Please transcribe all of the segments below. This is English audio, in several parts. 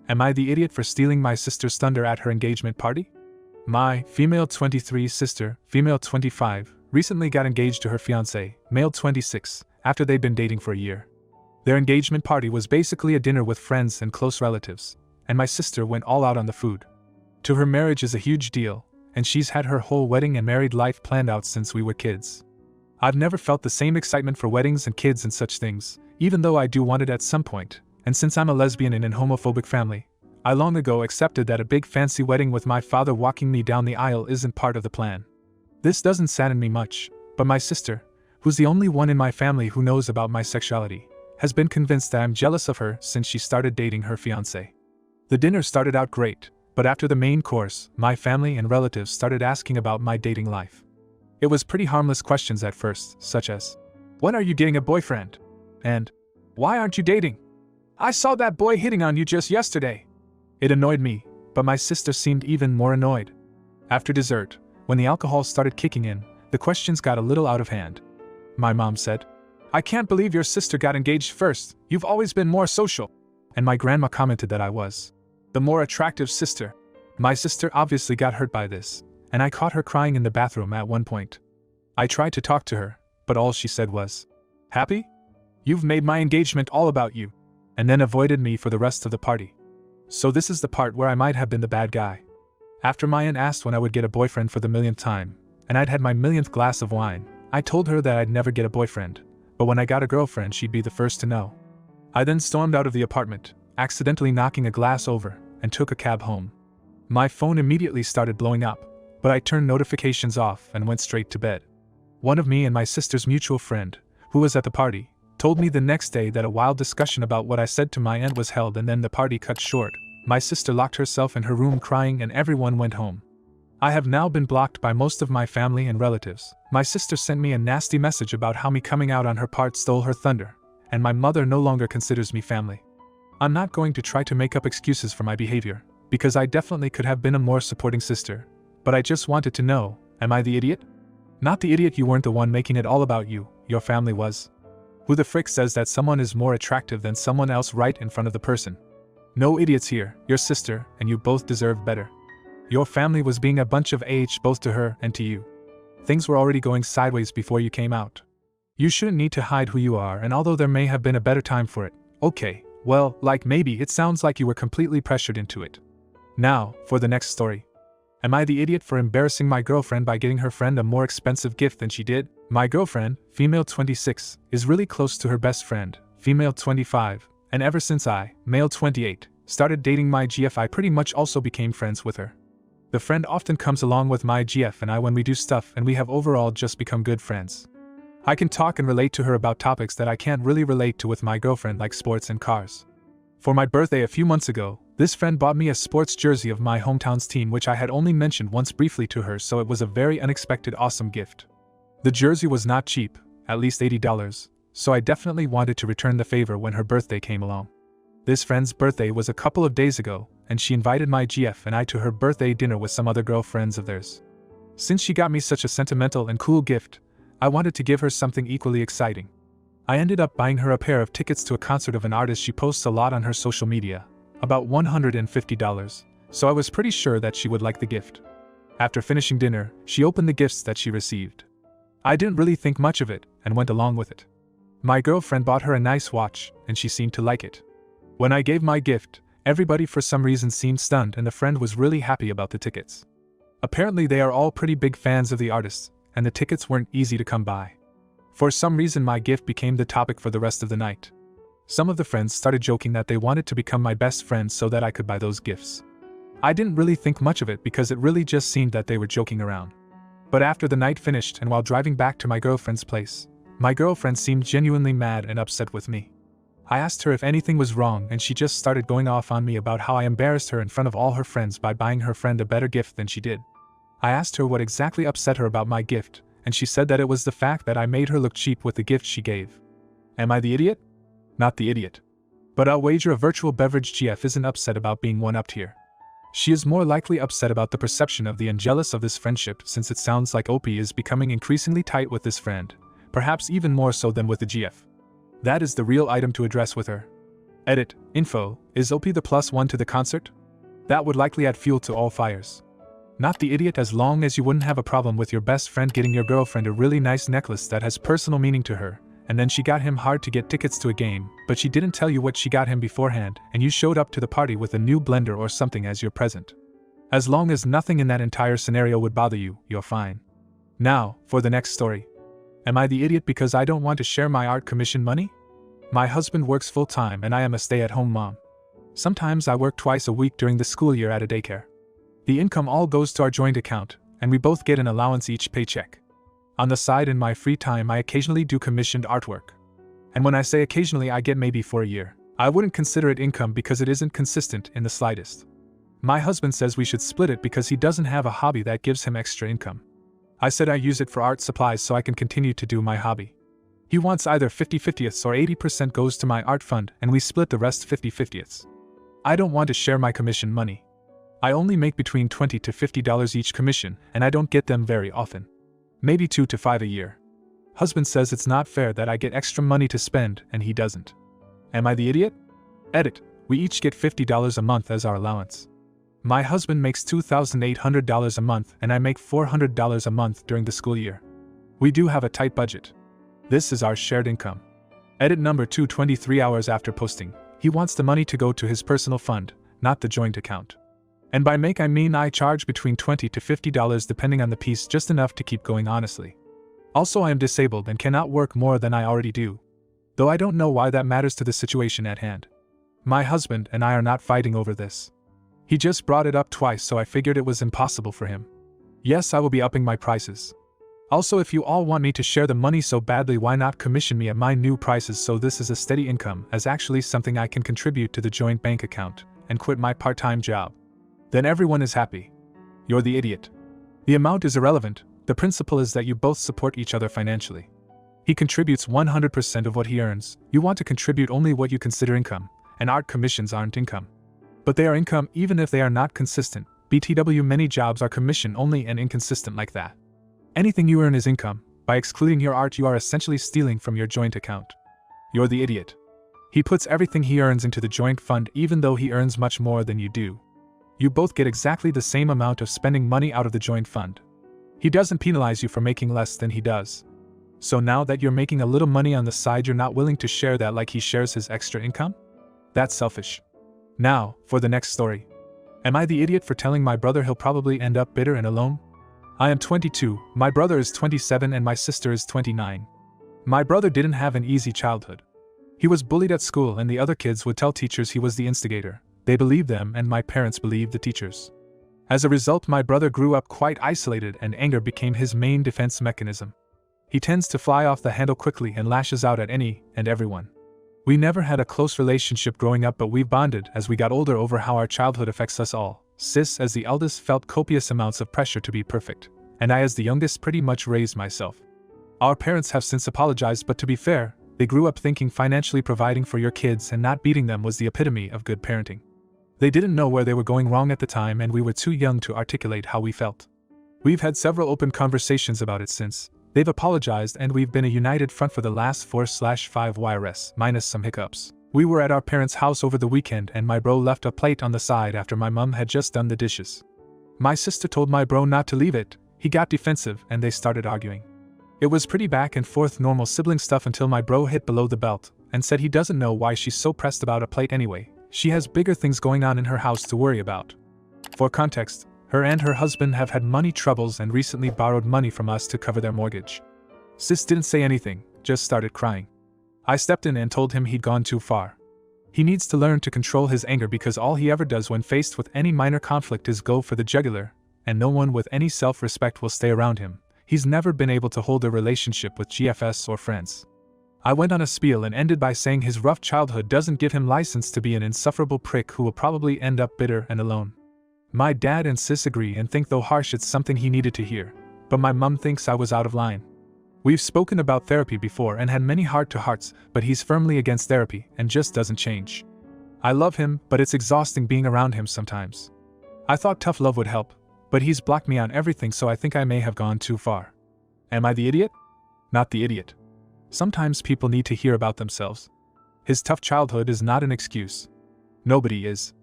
Am I the idiot for stealing my sister's thunder at her engagement party? My female 23 sister, female 25, recently got engaged to her fiancé, male 26, after they'd been dating for a year. Their engagement party was basically a dinner with friends and close relatives, and my sister went all out on the food. To her, marriage is a huge deal, and she's had her whole wedding and married life planned out since we were kids. I've never felt the same excitement for weddings and kids and such things, even though I do want it at some point, and since I'm a lesbian in an homophobic family, I long ago accepted that a big fancy wedding with my father walking me down the aisle isn't part of the plan. This doesn't sadden me much, but my sister, who's the only one in my family who knows about my sexuality, has been convinced that I'm jealous of her since she started dating her fiancé. The dinner started out great, but after the main course, my family and relatives started asking about my dating life. It was pretty harmless questions at first, such as, "When are you getting a boyfriend?" and "Why aren't you dating? I saw that boy hitting on you just yesterday." It annoyed me, but my sister seemed even more annoyed. After dessert, when the alcohol started kicking in, the questions got a little out of hand. My mom said, "I can't believe your sister got engaged first, you've always been more social." And my grandma commented that I was the more attractive sister. My sister obviously got hurt by this, and I caught her crying in the bathroom at one point. I tried to talk to her, but all she said was, "Happy? You've made my engagement all about you," and then avoided me for the rest of the party. So this is the part where I might have been the bad guy. After my aunt asked when I would get a boyfriend for the millionth time, and I'd had my millionth glass of wine, I told her that I'd never get a boyfriend, but when I got a girlfriend she'd be the first to know. I then stormed out of the apartment, accidentally knocking a glass over, and took a cab home. My phone immediately started blowing up, but I turned notifications off and went straight to bed. One of me and my sister's mutual friend, who was at the party, told me the next day that a wild discussion about what I said to my aunt was held and then the party cut short. My sister locked herself in her room crying and everyone went home. I have now been blocked by most of my family and relatives. My sister sent me a nasty message about how me coming out on her part stole her thunder, and my mother no longer considers me family. I'm not going to try to make up excuses for my behavior, because I definitely could have been a more supporting sister, but I just wanted to know, am I the idiot? Not the idiot, you weren't the one making it all about you, your family was. Who the frick says that someone is more attractive than someone else right in front of the person? No idiots here, your sister, and you both deserve better. Your family was being a bunch of both to her and to you. Things were already going sideways before you came out. You shouldn't need to hide who you are, and although there may have been a better time for it, okay, well, like maybe it sounds like you were completely pressured into it. Now, for the next story. Am I the idiot for embarrassing my girlfriend by getting her friend a more expensive gift than she did? My girlfriend, female 26, is really close to her best friend, female 25, and ever since I, male 28, started dating my GF, I pretty much also became friends with her. The friend often comes along with my GF and I when we do stuff, and we have overall just become good friends. I can talk and relate to her about topics that I can't really relate to with my girlfriend, like sports and cars. For my birthday a few months ago, this friend bought me a sports jersey of my hometown's team, which I had only mentioned once briefly to her, so it was a very unexpected awesome gift. The jersey was not cheap, at least $80, so I definitely wanted to return the favor when her birthday came along. This friend's birthday was a couple of days ago, and she invited my GF and I to her birthday dinner with some other girlfriends of theirs. Since she got me such a sentimental and cool gift, I wanted to give her something equally exciting. I ended up buying her a pair of tickets to a concert of an artist she posts a lot on her social media, about $150, so I was pretty sure that she would like the gift. After finishing dinner, she opened the gifts that she received. I didn't really think much of it, and went along with it. My girlfriend bought her a nice watch, and she seemed to like it. When I gave my gift, everybody for some reason seemed stunned, and the friend was really happy about the tickets. Apparently they are all pretty big fans of the artist, and the tickets weren't easy to come by. For some reason my gift became the topic for the rest of the night. Some of the friends started joking that they wanted to become my best friends so that I could buy those gifts. I didn't really think much of it because it really just seemed that they were joking around. But after the night finished and while driving back to my girlfriend's place, my girlfriend seemed genuinely mad and upset with me. I asked her if anything was wrong, and she just started going off on me about how I embarrassed her in front of all her friends by buying her friend a better gift than she did. I asked her what exactly upset her about my gift, and she said that it was the fact that I made her look cheap with the gift she gave. Am I the idiot? Not the idiot. But I'll wager a virtual beverage GF isn't upset about being one-upped here. She is more likely upset about the perception of the and jealous of this friendship, since it sounds like OP is becoming increasingly tight with this friend, perhaps even more so than with the GF. That is the real item to address with her. Edit. Info. Is OP the +1 to the concert? That would likely add fuel to all fires. Not the idiot, as long as you wouldn't have a problem with your best friend getting your girlfriend a really nice necklace that has personal meaning to her, and then she got him hard to get tickets to a game, but she didn't tell you what she got him beforehand, and you showed up to the party with a new blender or something as your present. As long as nothing in that entire scenario would bother you, you're fine. Now, for the next story. Am I the idiot because I don't want to share my art commission money? My husband works full-time and I am a stay-at-home mom. Sometimes I work twice a week during the school year at a daycare. The income all goes to our joint account, and we both get an allowance each paycheck. On the side, in my free time, I occasionally do commissioned artwork. And when I say occasionally, I get maybe for a year. I wouldn't consider it income because it isn't consistent in the slightest. My husband says we should split it because he doesn't have a hobby that gives him extra income. I said I use it for art supplies so I can continue to do my hobby. He wants either 50/50ths or 80% goes to my art fund and we split the rest 50/50ths. I don't want to share my commission money. I only make between $20 to $50 each commission, and I don't get them very often. Maybe 2 to 5 a year. Husband says it's not fair that I get extra money to spend and he doesn't. Am I the idiot? Edit. We each get $50 a month as our allowance. My husband makes $2,800 a month and I make $400 a month during the school year. We do have a tight budget. This is our shared income. Edit number 2. 23 hours after posting. He wants the money to go to his personal fund, not the joint account. And by make I mean I charge between $20 to $50 depending on the piece, just enough to keep going honestly. Also, I am disabled and cannot work more than I already do. Though I don't know why that matters to the situation at hand. My husband and I are not fighting over this. He just brought it up twice, so I figured it was impossible for him. Yes, I will be upping my prices. Also, if you all want me to share the money so badly, why not commission me at my new prices, so this is a steady income as actually something I can contribute to the joint bank account and quit my part-time job. Then everyone is happy. You're the idiot. The amount is irrelevant, the principle is that you both support each other financially. He contributes 100% of what he earns, you want to contribute only what you consider income, and art commissions aren't income. But they are income even if they are not consistent. BTW, many jobs are commission only and inconsistent like that. Anything you earn is income. By excluding your art, you are essentially stealing from your joint account. You're the idiot. He puts everything he earns into the joint fund even though he earns much more than you do. You both get exactly the same amount of spending money out of the joint fund. He doesn't penalize you for making less than he does. So now that you're making a little money on the side, you're not willing to share that like he shares his extra income? That's selfish. Now, for the next story. Am I the idiot for telling my brother he'll probably end up bitter and alone? I am 22, my brother is 27 and my sister is 29. My brother didn't have an easy childhood. He was bullied at school and the other kids would tell teachers he was the instigator. They believed them and my parents believed the teachers. As a result, my brother grew up quite isolated and anger became his main defense mechanism. He tends to fly off the handle quickly and lashes out at any and everyone. We never had a close relationship growing up, but we've bonded as we got older over how our childhood affects us all. Sis, as the eldest, felt copious amounts of pressure to be perfect, and I as the youngest pretty much raised myself. Our parents have since apologized, but to be fair, they grew up thinking financially providing for your kids and not beating them was the epitome of good parenting. They didn't know where they were going wrong at the time and we were too young to articulate how we felt. We've had several open conversations about it since. They've apologized and we've been a united front for the last 4/5 YRS, minus some hiccups. We were at our parents' house over the weekend and my bro left a plate on the side after my mom had just done the dishes. My sister told my bro not to leave it, he got defensive and they started arguing. It was pretty back and forth normal sibling stuff until my bro hit below the belt and said he doesn't know why she's so pressed about a plate anyway. She has bigger things going on in her house to worry about. For context, her and her husband have had money troubles and recently borrowed money from us to cover their mortgage. Sis didn't say anything, just started crying. I stepped in and told him he'd gone too far. He needs to learn to control his anger because all he ever does when faced with any minor conflict is go for the jugular, and no one with any self-respect will stay around him. He's never been able to hold a relationship with GFS or friends. I went on a spiel and ended by saying his rough childhood doesn't give him license to be an insufferable prick who will probably end up bitter and alone. My dad and sis agree and think though harsh it's something he needed to hear, but my mum thinks I was out of line. We've spoken about therapy before and had many heart-to-hearts, but he's firmly against therapy and just doesn't change. I love him, but it's exhausting being around him sometimes. I thought tough love would help, but he's blocked me on everything, so I think I may have gone too far. Am I the idiot? Not the idiot. Sometimes people need to hear about themselves. His tough childhood is not an excuse. Nobody is.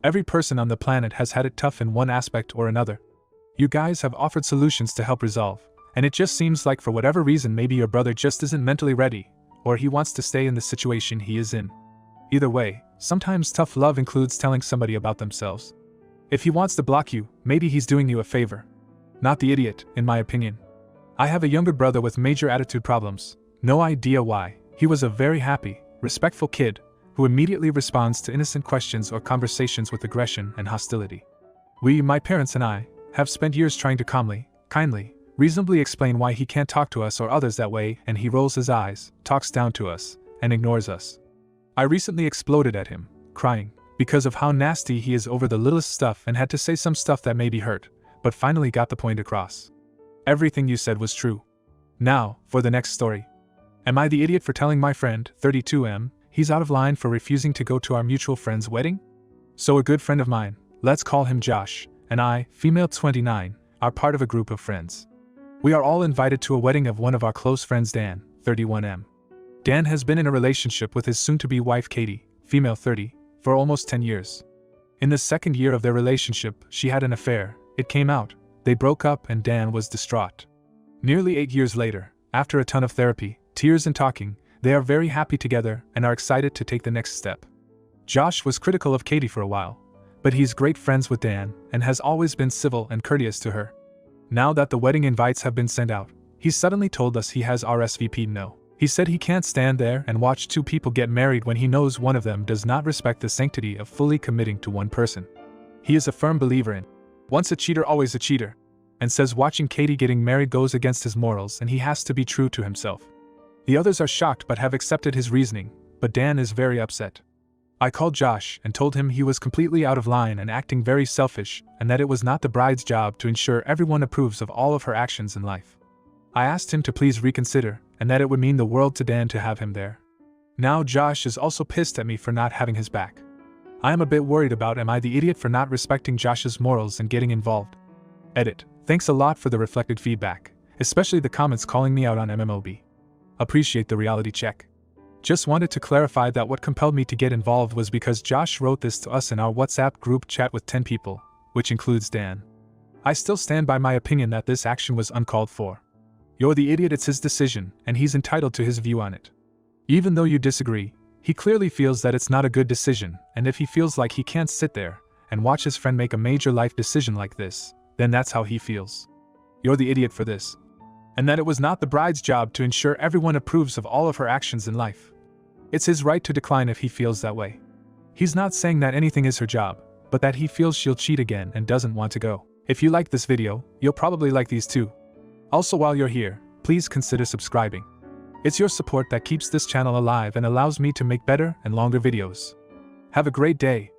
Every person on the planet has had it tough in one aspect or another. You guys have offered solutions to help resolve, and it just seems like for whatever reason maybe your brother just isn't mentally ready, or he wants to stay in the situation he is in. Either way, sometimes tough love includes telling somebody about themselves. If he wants to block you, maybe he's doing you a favor. Not the idiot, in my opinion. I have a younger brother with major attitude problems. No idea why. He was a very happy, respectful kid who immediately responds to innocent questions or conversations with aggression and hostility. We, my parents and I, have spent years trying to calmly, kindly, reasonably explain why he can't talk to us or others that way, and he rolls his eyes, talks down to us, and ignores us. I recently exploded at him, crying, because of how nasty he is over the littlest stuff, and had to say some stuff that made me hurt, but finally got the point across. Everything you said was true. Now, for the next story. Am I the idiot for telling my friend, 32M, he's out of line for refusing to go to our mutual friend's wedding? So a good friend of mine, let's call him Josh, and I, female 29, are part of a group of friends. We are all invited to a wedding of one of our close friends Dan, 31M. Dan has been in a relationship with his soon-to-be wife Katie, female 30, for almost 10 years. In the second year of their relationship, she had an affair. It came out, they broke up, and Dan was distraught. Nearly 8 years later, after a ton of therapy, tears and talking, they are very happy together and are excited to take the next step. Josh was critical of Katie for a while, but he's great friends with Dan and has always been civil and courteous to her. Now that the wedding invites have been sent out, he suddenly told us he has RSVP'd no. He said he can't stand there and watch two people get married when he knows one of them does not respect the sanctity of fully committing to one person. He is a firm believer in once a cheater, always a cheater, and says watching Katie getting married goes against his morals and he has to be true to himself. The others are shocked but have accepted his reasoning, but Dan is very upset. I called Josh and told him he was completely out of line and acting very selfish, and that it was not the bride's job to ensure everyone approves of all of her actions in life. I asked him to please reconsider, and that it would mean the world to Dan to have him there. Now Josh is also pissed at me for not having his back. I am a bit worried about am I the idiot for not respecting Josh's morals and getting involved. Edit. Thanks a lot for the reflected feedback, especially the comments calling me out on MMOB. Appreciate the reality check. Just wanted to clarify that what compelled me to get involved was because Josh wrote this to us in our WhatsApp group chat with 10 people, which includes Dan. I still stand by my opinion that this action was uncalled for. You're the idiot, it's his decision, and he's entitled to his view on it. Even though you disagree, he clearly feels that it's not a good decision, and if he feels like he can't sit there and watch his friend make a major life decision like this, then that's how he feels. You're the idiot for this. And that it was not the bride's job to ensure everyone approves of all of her actions in life. It's his right to decline if he feels that way. He's not saying that anything is her job, but that he feels she'll cheat again and doesn't want to go. If you like this video, you'll probably like these too. Also, while you're here, please consider subscribing. It's your support that keeps this channel alive and allows me to make better and longer videos. Have a great day.